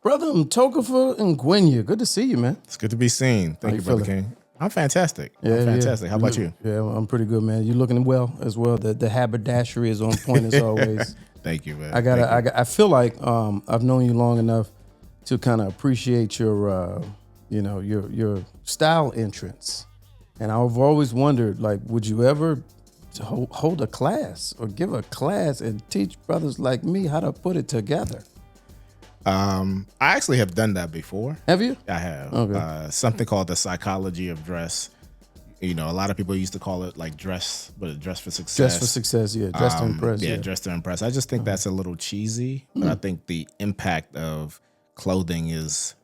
Brother Mtokufa and Ngwenya, good to see you, man. It's good to be seen. Thank you, Brother King. I'm fantastic. I'm fantastic. How about you? Yeah, I'm pretty good, man. You looking well as well. The haberdashery is on point as always. Thank you, man. I feel like I've known you long enough to kind of appreciate your your style entrance, and I've always wondered, like, would you ever hold a class or give a class and teach brothers like me how to put it together? I actually have done that before. Have you? I have. Okay. Something called the psychology of dress. You know, a lot of people used to call it like dress for success. Dress for success, yeah. Dress to impress. Yeah, dress to impress. I just think that's a little cheesy, but I think the impact of clothing is,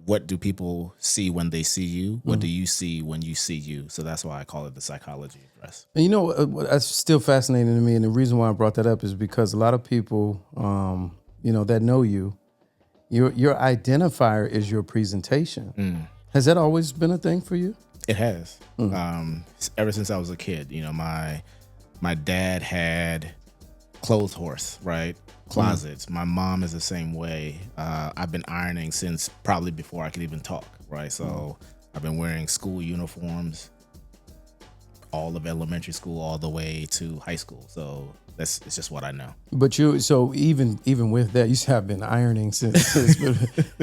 what do people see when they see you? What do you see when you see you? So that's why I call it the psychology of dress. And you know, that's still fascinating to me, and the reason why I brought that up is because a lot of people, that know you, your identifier is your presentation. Has that always been a thing for you? It has. Ever since I was a kid, my dad had clothes horse, right? Closets. My mom is the same way. I've been ironing since probably before I could even talk, right? So I've been wearing school uniforms all of elementary school all the way to high school. So it's just what I know. But even with that, you said I've been ironing since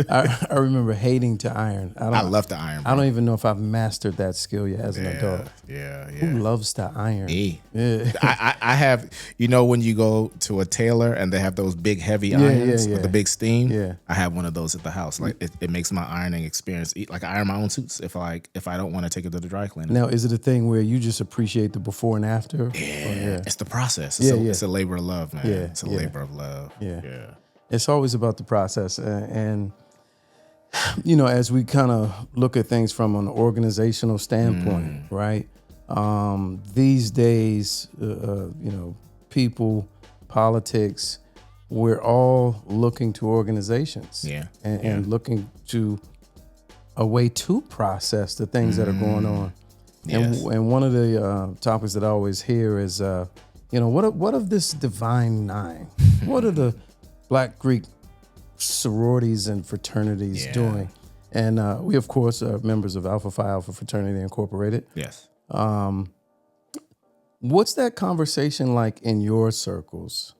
I remember hating to iron. I love to iron, bro. I don't even know if I've mastered that skill yet as an adult. Yeah. Who loves to iron? Yeah. I have, when you go to a tailor and they have those big heavy irons with the big steam. Yeah. I have one of those at the house. Like it makes my ironing experience, like I iron my own suits if I don't want to take it to the dry cleaner. Now, is it a thing where you just appreciate the before and after? Yeah. It's the process. It's a labor of love, man. Yeah. It's a labor of love. Yeah. It's always about the process. And as we kind of look at things from an organizational standpoint, right? These days, people, politics, we're all looking to organizations and looking to a way to process the things that are going on. Yes. And one of the topics that I always hear is, what of this divine nine? What are the Black Greek sororities and fraternities doing? And we, of course, are members of Alpha Phi Alpha Fraternity Incorporated. Yes. What's that conversation like in your circles?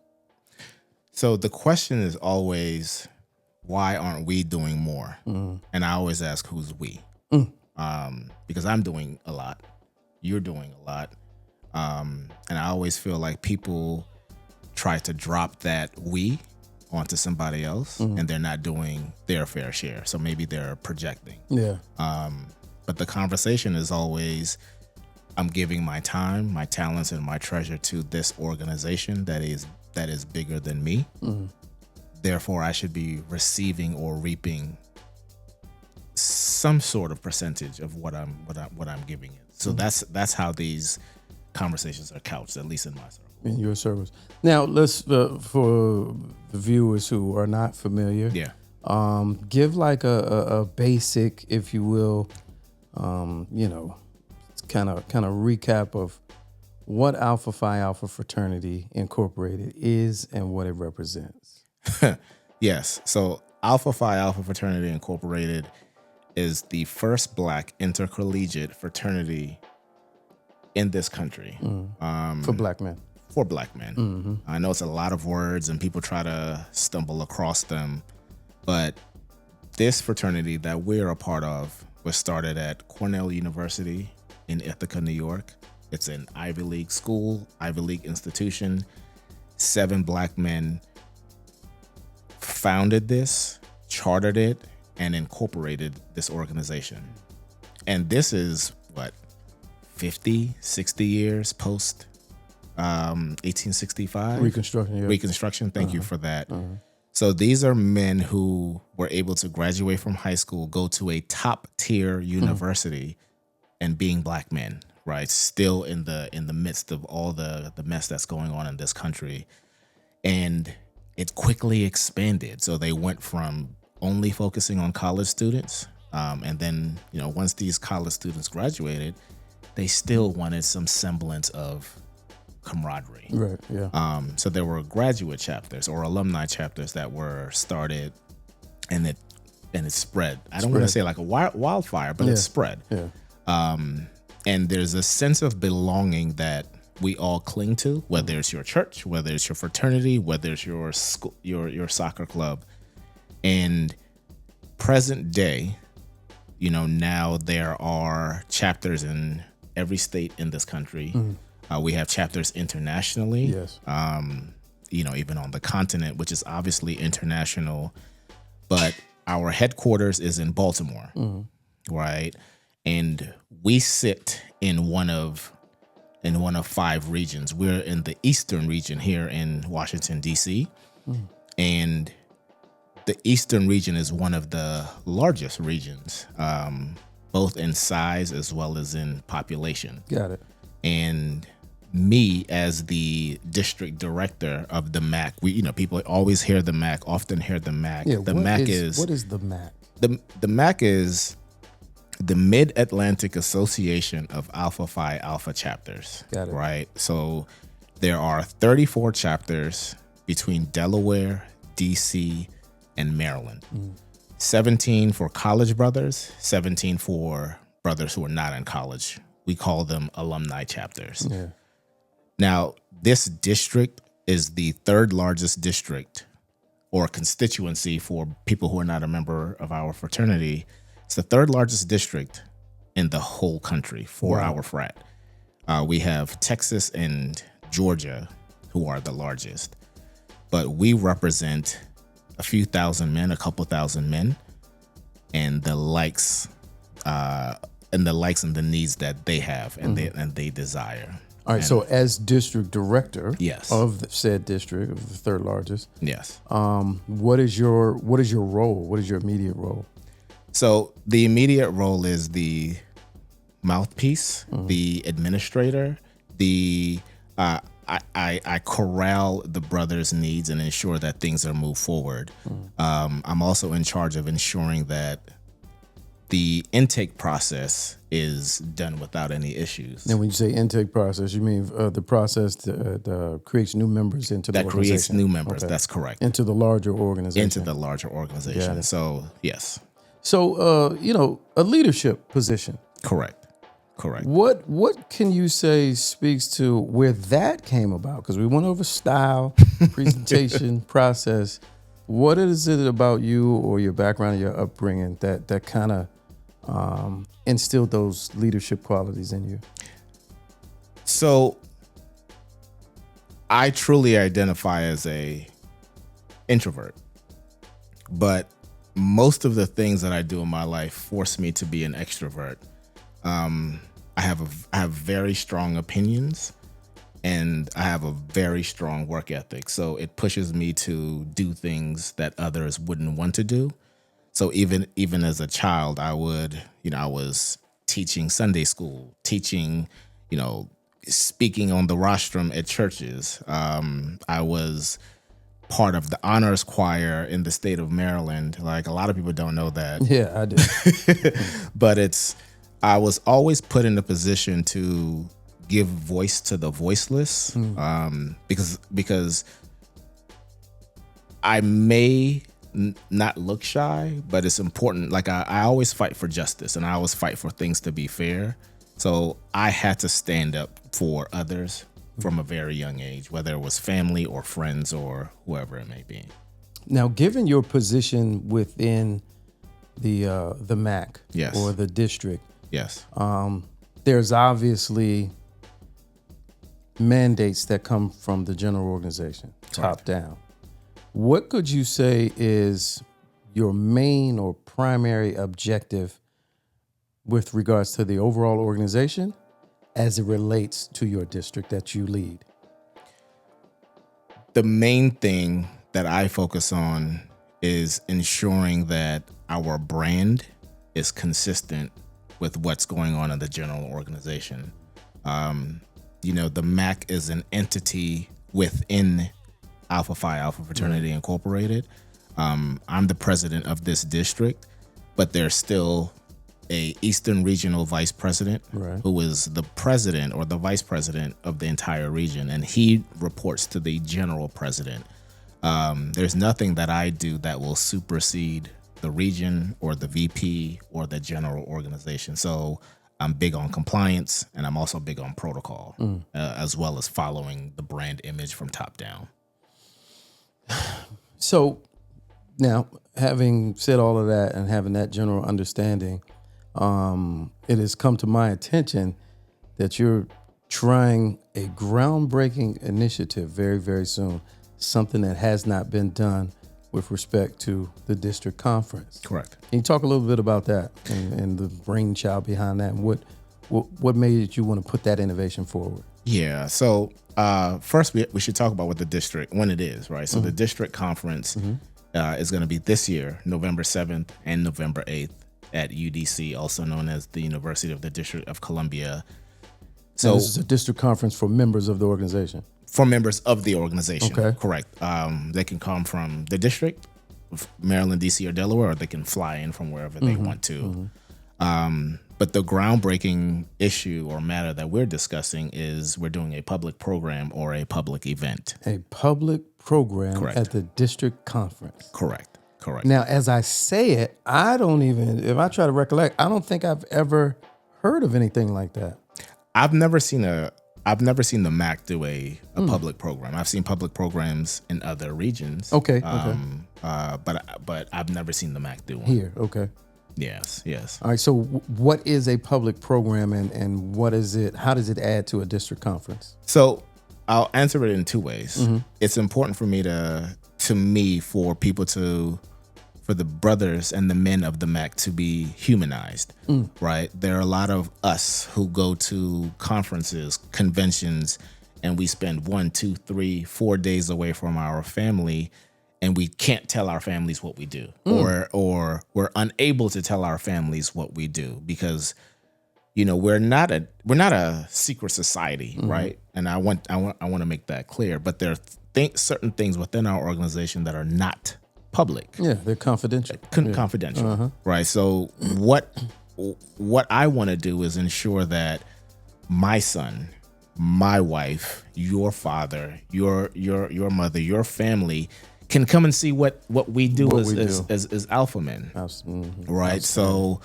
So the question is always, why aren't we doing more? And I always ask, who's we? Because I'm doing a lot. You're doing a lot. And I always feel like people try to drop that we onto somebody else and they're not doing their fair share. So maybe they're projecting. Yeah. But the conversation is always, I'm giving my time, my talents, and my treasure to this organization that is bigger than me. Therefore, I should be receiving or reaping some sort of percentage of what I'm giving it. So that's how these conversations are couched, at least in my circle. In your circles. Now, let's for the viewers who are not familiar, give like a basic, if you will, kind of recap of what Alpha Phi Alpha Fraternity Incorporated is and what it represents. Yes. So Alpha Phi Alpha Fraternity Incorporated is the first Black intercollegiate fraternity in this country. For Black men. For Black men. I know it's a lot of words and people try to stumble across them, but this fraternity that we're a part of was started at Cornell University in Ithaca, New York. It's an Ivy League school, Ivy League institution. 7 Black men founded this, chartered it, and incorporated this organization. And this is 50, 60 years post 1865? Reconstruction, yeah. Reconstruction, thank you for that. So these are men who were able to graduate from high school, go to a top tier university, and being Black men, right? Still in the midst of all the mess that's going on in this country. And it quickly expanded. So they went from only focusing on college students. And then, once these college students graduated, they still wanted some semblance of camaraderie. Right, yeah. So there were graduate chapters or alumni chapters that were started, and it and it's spread. I don't want to say like a wildfire, but it's spread. Yeah. And there's a sense of belonging that we all cling to, whether it's your church, whether it's your fraternity, whether it's your school, your soccer club. And present day, you know, now there are chapters in every state in this country. We have chapters internationally. Yes. You know, even on the continent, which is obviously international, but our headquarters is in Baltimore, right? And we sit in one of 5 regions. We're in the eastern region here in Washington, D.C. And the eastern region is one of the largest regions, both in size as well as in population. Got it. And me as the district director of the MAAC, people always hear the MAAC, often hear the MAAC. Yeah, the MAAC is what is the MAAC? The MAAC is the Mid-Atlantic Association of Alpha Phi Alpha chapters. Got it. Right. So there are 34 chapters between Delaware, DC, and Maryland. 17 for college brothers, 17 for brothers who are not in college. We call them alumni chapters. Yeah. Now, this district is the 3rd largest district or constituency for people who are not a member of our fraternity. It's the 3rd largest district in the whole country for our frat. We have Texas and Georgia, who are the largest. But we represent a few thousand men, a couple thousand men, and the likes and the needs that they have and they desire. All right. So as district director Yes. of the said district, of the 3rd largest, Yes. what is your role? What is your immediate role? So the immediate role is the mouthpiece, the administrator, I corral the brothers' needs and ensure that things are moved forward. I'm also in charge of ensuring that the intake process is done without any issues. And when you say intake process, you mean the process that creates new members into the organization? That creates new members. Okay. That's correct. Into the larger organization. Into the larger organization. So, yes. So, a leadership position. Correct. What can you say speaks to where that came about? Because we went over style, presentation, process. What is it about you or your background and your upbringing that kind of instilled those leadership qualities in you? So I truly identify as a introvert, but most of the things that I do in my life force me to be an extrovert. I have very strong opinions and I have a very strong work ethic. So it pushes me to do things that others wouldn't want to do. So even as a child, I was teaching Sunday school, teaching, speaking on the rostrum at churches. I was part of the honors choir in the state of Maryland. Like, a lot of people don't know that. Yeah, I do. But I was always put in a position to give voice to the voiceless, because I may not look shy, but it's important. Like, I always fight for justice and I always fight for things to be fair. So I had to stand up for others from a very young age, whether it was family or friends or whoever it may be. Now, given your position within the MAAC, yes, or the district, yes, there's obviously mandates that come from the general organization, top down. What could you say is your main or primary objective with regards to the overall organization as it relates to your district that you lead? The main thing that I focus on is ensuring that our brand is consistent with what's going on in the general organization. The MAAC is an entity within Alpha Phi Alpha Fraternity Incorporated. I'm the president of this district, but there's still a Eastern Regional Vice President, who is the president or the vice president of the entire region, and he reports to the general president. There's nothing that I do that will supersede the region or the VP or the general organization. So I'm big on compliance, and I'm also big on protocol, as well as following the brand image from top down. So now, having said all of that and having that general understanding, it has come to my attention that you're trying a groundbreaking initiative very, very soon, something that has not been done with respect to the district conference. Correct. Can you talk a little bit about that and the brainchild behind that, and what made you want to put that innovation forward? Yeah. So first, we should talk about what the district, when it is, right? So the district conference is going to be this year, November 7th and November 8th at UDC, also known as the University of the District of Columbia. So this is a district conference for members of the organization. For members of the organization. Okay. Correct. They can come from the district, Maryland, DC, or Delaware, or they can fly in from wherever they want to. But the groundbreaking issue or matter that we're discussing is we're doing a public program or a public event. A public program Correct. at the district conference. Correct. Now, as I say it, I don't even, if I try to recollect, I don't think I've ever heard of anything like that. I've never seen the MAAC do a public program. I've seen public programs in other regions. Okay. But I've never seen the MAAC do one. Here. Okay. Yes. All right. So what is a public program and what is it? How does it add to a district conference? So I'll answer it in two ways. It's important for the brothers and the men of the MAAC to be humanized, right? There are a lot of us who go to conferences, conventions, and we spend 1, 2, 3, 4 days away from our family, and we can't tell our families what we do, or we're unable to tell our families what we do because, we're not a secret society, right? And I want to make that clear. But there are certain things within our organization that are not public. Yeah, they're confidential. Confidential, right? So what I want to do is ensure that my son, my wife, your father, your mother, your family can come and see what we do as alpha men, right? Absolutely. So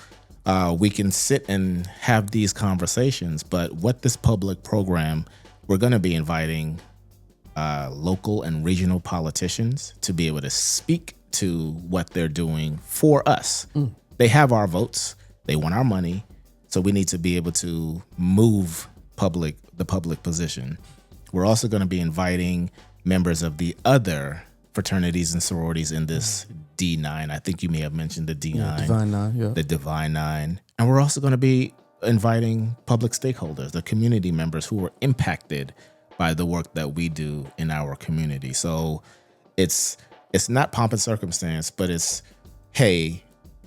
we can sit and have these conversations. But what this public program, we're going to be inviting local and regional politicians to be able to speak to what they're doing for us. They have our votes. They want our money. So we need to be able to move the public position. We're also going to be inviting members of the other fraternities and sororities in this D9. I think you may have mentioned the D9. Divine Nine, yeah. The Divine Nine. And we're also going to be inviting public stakeholders, the community members who were impacted by the work that we do in our community. So it's not pomp and circumstance, but it's, hey,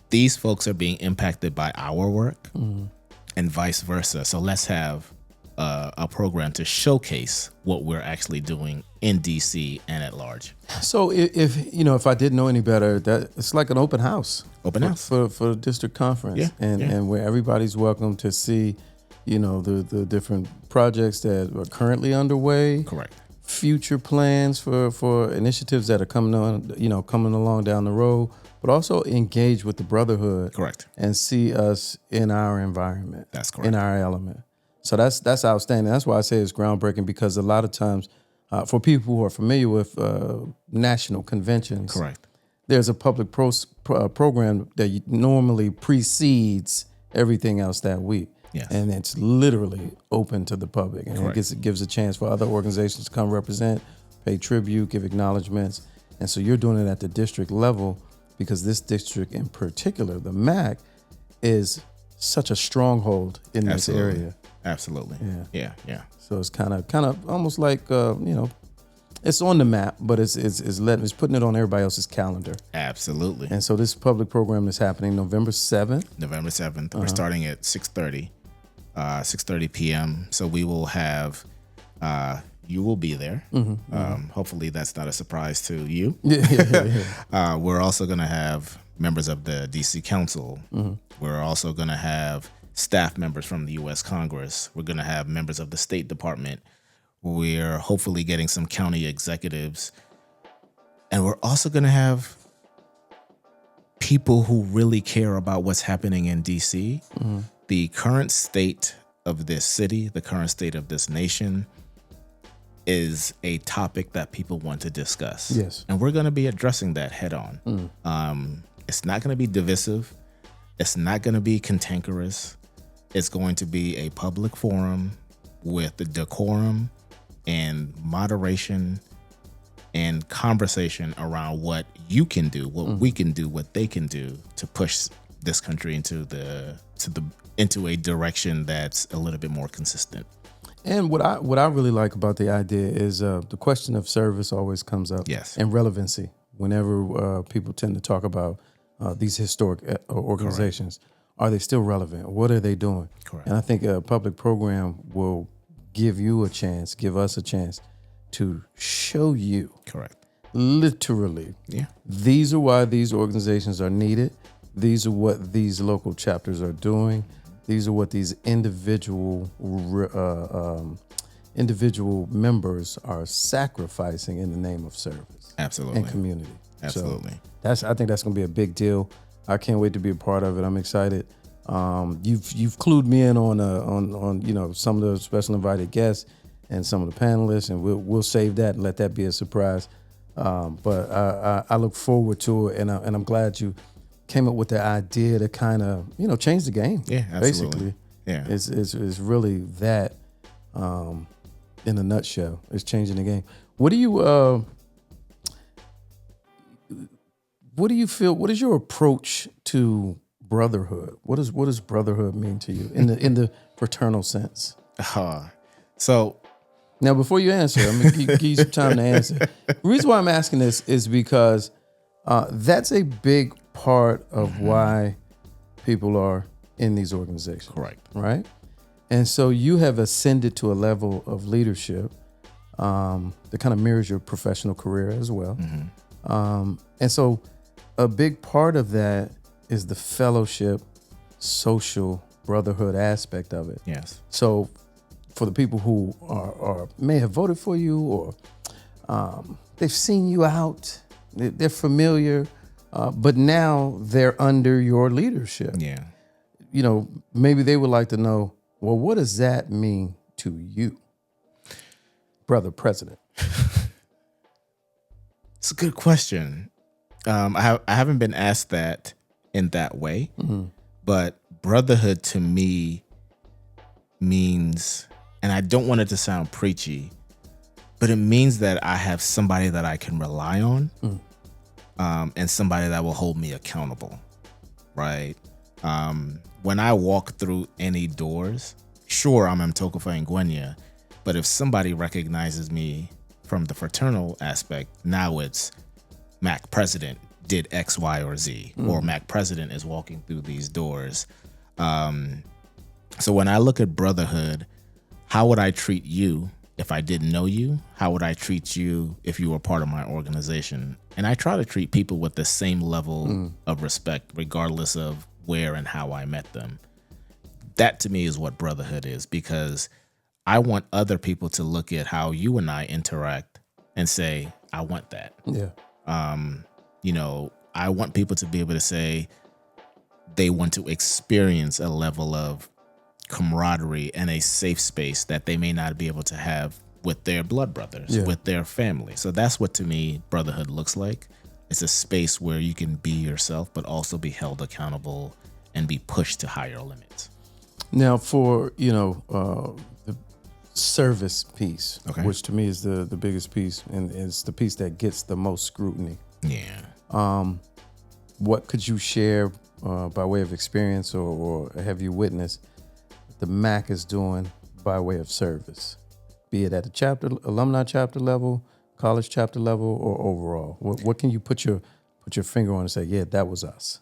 these folks are being impacted by our work and vice versa. So let's have a program to showcase what we're actually doing in DC and at large. So if I didn't know any better, that it's like an open house. Open house. For the district conference. And where everybody's welcome to see, the different projects that are currently underway. Correct. Future plans for initiatives that are coming along down the road, but also engage with the Brotherhood. Correct. And see us in our environment. That's correct. In our element. So that's outstanding. That's why I say it's groundbreaking, because a lot of times, for people who are familiar with national conventions, correct, there's a public program that normally precedes everything else that week. Yes. And it's literally open to the public. And it gives a chance for other organizations to come represent, pay tribute, give acknowledgments. And so you're doing it at the district level, because this district in particular, the MAAC, is such a stronghold in this area. Absolutely. Yeah. So it's kind of almost like it's on the map, but it's putting it on everybody else's calendar. Absolutely. And so this public program is happening November 7th. November 7th. We're starting at 6:30 p.m. So we will have you will be there. Hopefully that's not a surprise to you. Yeah. We're also going to have members of the DC Council. We're also going to have staff members from the U.S. Congress. We're going to have members of the State Department. We're hopefully getting some county executives. And we're also going to have people who really care about what's happening in DC, the current state of this city, the current state of this nation is a topic that people want to discuss. Yes. And we're going to be addressing that head on. It's not going to be divisive. It's not going to be cantankerous. It's going to be a public forum with the decorum and moderation and conversation around what you can do, what we can do, what they can do to push this country into a direction that's a little bit more consistent. And what I really like about the idea is the question of service always comes up. Yes. And relevancy whenever people tend to talk about these historic organizations. Correct. Are they still relevant? What are they doing? Correct. And I think a public program will give us a chance to show you. Correct. Literally. Yeah. These are why these organizations are needed. These are what these local chapters are doing. These are what these individual members are sacrificing in the name of service. Absolutely. And community. Absolutely. So I think that's going to be a big deal. I can't wait to be a part of it. I'm excited. You've clued me in on some of the special invited guests and some of the panelists, and we'll save that and let that be a surprise. But I look forward to it, and I'm glad you came up with the idea to kind of change the game. Yeah, absolutely. Basically, yeah, it's really that in a nutshell. It's changing the game. What do you feel? What is your approach to brotherhood? What does brotherhood mean to you in the fraternal sense? So now, before you answer, I'm gonna give you some time to answer. The reason why I'm asking this is because that's a big part of why people are in these organizations. Correct. Right? And so you have ascended to a level of leadership that kind of mirrors your professional career as well. And so a big part of that is the fellowship, social brotherhood aspect of it. Yes. So for the people who are may have voted for you, or they've seen you out, they're familiar, but now they're under your leadership. Yeah. Maybe they would like to know, well, what does that mean to you, Brother President? It's a good question. I haven't been asked that in that way, but brotherhood to me means, and I don't want it to sound preachy, but it means that I have somebody that I can rely on, and somebody that will hold me accountable, right? When I walk through any doors, sure, I'm Mtokufa and Ngwenya, but if somebody recognizes me from the fraternal aspect, now it's MAAC President did X, Y, or Z, or MAAC President is walking through these doors. So when I look at brotherhood, how would I treat you if I didn't know you? How would I treat you if you were part of my organization? And I try to treat people with the same level of respect, regardless of where and how I met them. That to me is what brotherhood is, because I want other people to look at how you and I interact and say, I want that. Yeah. I want people to be able to say they want to experience a level of camaraderie and a safe space that they may not be able to have with their blood brothers, with their family. So that's what to me brotherhood looks like. It's a space where you can be yourself, but also be held accountable and be pushed to higher limits. Now, for the service piece, which to me is the biggest piece, and it's the piece that gets the most scrutiny. Yeah. What could you share by way of experience, or have you witnessed the MAAC is doing by way of service, be it at the chapter, alumni chapter level, college chapter level, or overall? What can you put your finger on and say, yeah, that was us?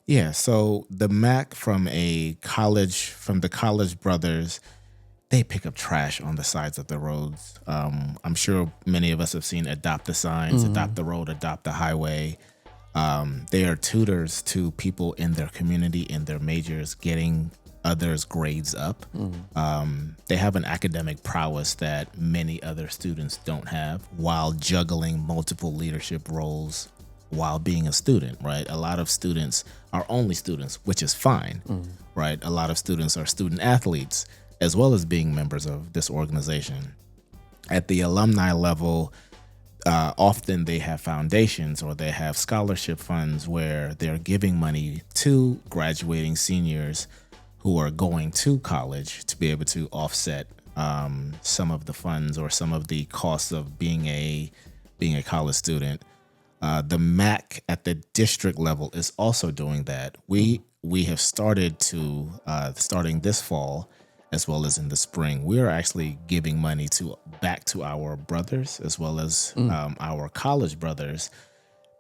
Yeah. So the MAAC from the college brothers, they pick up trash on the sides of the roads. I'm sure many of us have seen adopt the signs, adopt the road, adopt the highway. They are tutors to people in their community, in their majors, getting others' grades up. They have an academic prowess that many other students don't have, while juggling multiple leadership roles while being a student, right? A lot of students are only students, which is fine, right? A lot of students are student athletes as well as being members of this organization. At the alumni level, often they have foundations or they have scholarship funds where they're giving money to graduating seniors who are going to college to be able to offset some of the funds or some of the costs of being a college student. The MAAC at the district level is also doing that. We have started to starting this fall as well as in the spring. We are actually giving money back to our brothers as well as our college brothers,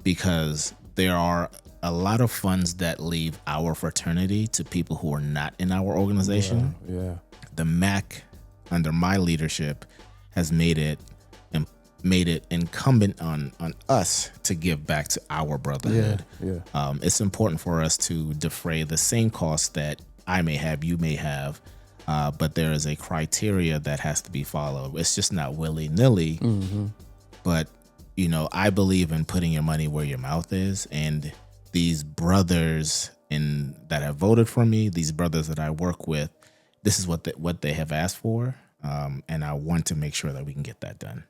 because there are a lot of funds that leave our fraternity to people who are not in our organization. Yeah. The MAAC, under my leadership, has made it incumbent on us to give back to our brotherhood. Yeah. It's important for us to defray the same costs that I may have, you may have, but there is a criteria that has to be followed. It's just not willy-nilly. But I believe in putting your money where your mouth is, and these brothers that have voted for me, these brothers that I work with, this is what they have asked for, and I want to make sure that we can get that done.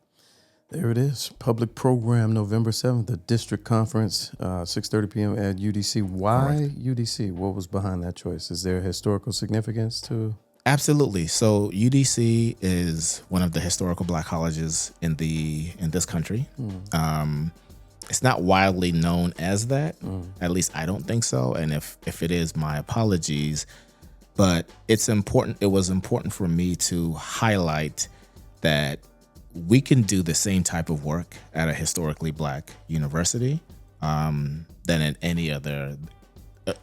There it is. Public program, November 7th, the district conference, 6:30 p.m. at UDC. Why Correct. UDC? What was behind that choice? Is there historical significance to? Absolutely. So UDC is one of the historical Black colleges in this country. It's not widely known as that. At least I don't think so. And if it is, my apologies. But it's important. It was important for me to highlight that we can do the same type of work at a historically Black university than at any other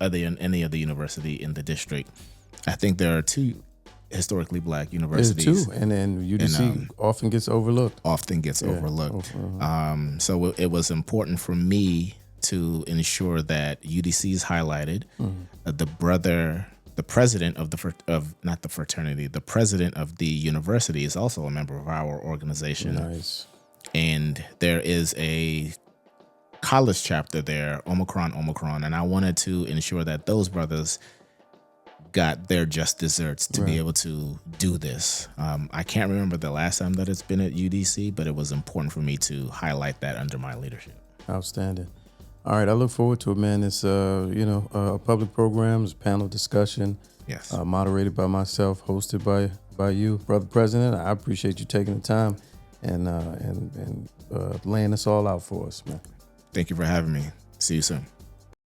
university in the district. I think there are two historically Black universities. There's two, and then UDC often gets overlooked. So it was important for me to ensure that UDC is highlighted. The president of the president of the university is also a member of our organization. Nice. And there is a college chapter there, Omicron, and I wanted to ensure that those brothers got their just desserts to be able to do this. I can't remember the last time that it's been at UDC, but it was important for me to highlight that under my leadership. Outstanding. All right, I look forward to it, man. It's public programs, panel discussion, Yes. moderated by myself, hosted by you, Brother President. I appreciate you taking the time and laying this all out for us, man. Thank you for having me. See you soon.